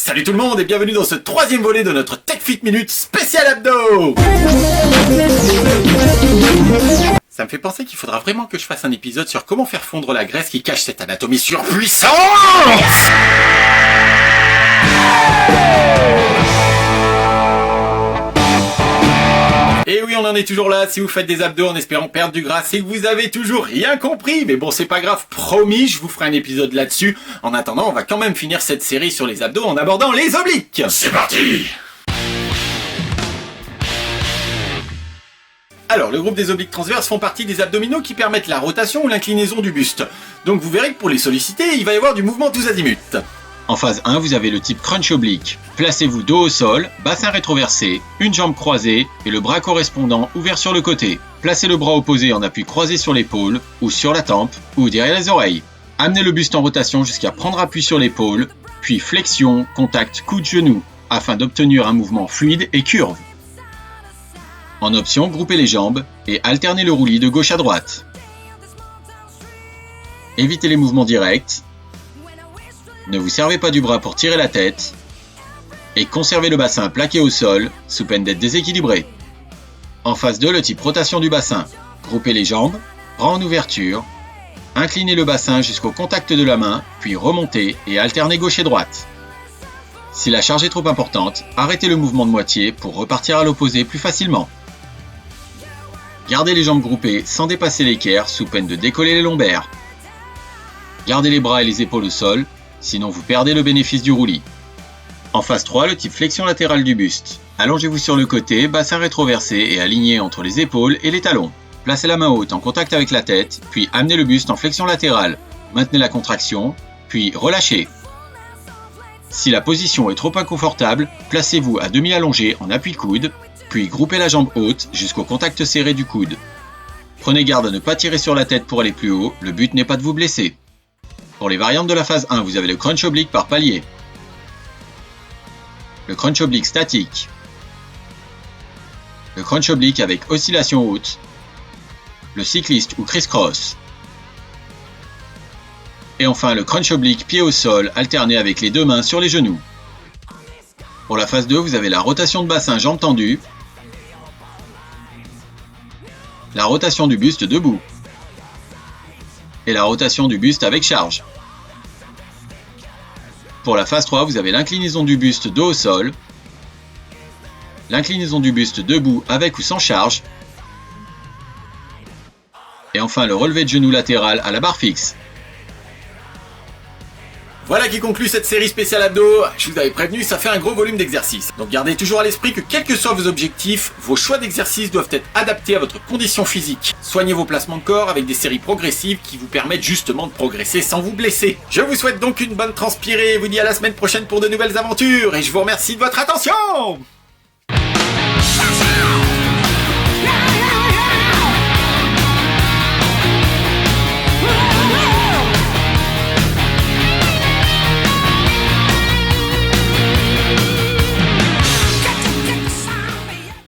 Salut tout le monde et bienvenue dans ce troisième volet de notre Tech Fit Minute spécial abdos. Ça me fait penser qu'il faudra vraiment que je fasse un épisode sur comment faire fondre la graisse qui cache cette anatomie surpuissante. Et oui, on en est toujours là. Si vous faites des abdos en espérant perdre du gras, c'est que vous avez toujours rien compris. Mais bon, c'est pas grave, promis, je vous ferai un épisode là-dessus. En attendant, on va quand même finir cette série sur les abdos en abordant les obliques. C'est parti! Alors, le groupe des obliques transverses font partie des abdominaux qui permettent la rotation ou l'inclinaison du buste. Donc vous verrez que pour les solliciter, il va y avoir du mouvement tous azimuts. En phase 1, vous avez le type crunch oblique. Placez-vous dos au sol, bassin rétroversé, une jambe croisée et le bras correspondant ouvert sur le côté. Placez le bras opposé en appui croisé sur l'épaule, ou sur la tempe, ou derrière les oreilles. Amenez le buste en rotation jusqu'à prendre appui sur l'épaule, puis flexion, contact coude-genou, afin d'obtenir un mouvement fluide et curve. En option, groupez les jambes et alternez le roulis de gauche à droite. Évitez les mouvements directs. Ne vous servez pas du bras pour tirer la tête. Et conservez le bassin plaqué au sol, sous peine d'être déséquilibré. En phase 2, le type rotation du bassin. Groupez les jambes, bras en ouverture. Inclinez le bassin jusqu'au contact de la main, puis remontez et alternez gauche et droite. Si la charge est trop importante, arrêtez le mouvement de moitié pour repartir à l'opposé plus facilement. Gardez les jambes groupées sans dépasser l'équerre sous peine de décoller les lombaires. Gardez les bras et les épaules au sol, sinon vous perdez le bénéfice du roulis. En phase 3, le type flexion latérale du buste. Allongez-vous sur le côté, bassin rétroversé et aligné entre les épaules et les talons. Placez la main haute en contact avec la tête, puis amenez le buste en flexion latérale. Maintenez la contraction, puis relâchez. Si la position est trop inconfortable, placez-vous à demi allongé en appui coude, puis groupez la jambe haute jusqu'au contact serré du coude. Prenez garde à ne pas tirer sur la tête pour aller plus haut, le but n'est pas de vous blesser. Pour les variantes de la phase 1, vous avez le crunch oblique par palier, le crunch oblique statique, le crunch oblique avec oscillation haute, le cycliste ou criss-cross, et enfin le crunch oblique pied au sol alterné avec les deux mains sur les genoux. Pour la phase 2, vous avez la rotation de bassin jambes tendues, la rotation du buste debout, et la rotation du buste avec charge. Pour la phase 3, vous avez l'inclinaison du buste dos au sol, l'inclinaison du buste debout avec ou sans charge, et enfin le relevé de genou latéral à la barre fixe. Voilà qui conclut cette série spéciale abdos. Je vous avais prévenu, ça fait un gros volume d'exercices. Donc gardez toujours à l'esprit que quels que soient vos objectifs, vos choix d'exercices doivent être adaptés à votre condition physique. Soignez vos placements de corps avec des séries progressives qui vous permettent justement de progresser sans vous blesser. Je vous souhaite donc une bonne transpirée et vous dis à la semaine prochaine pour de nouvelles aventures et je vous remercie de votre attention.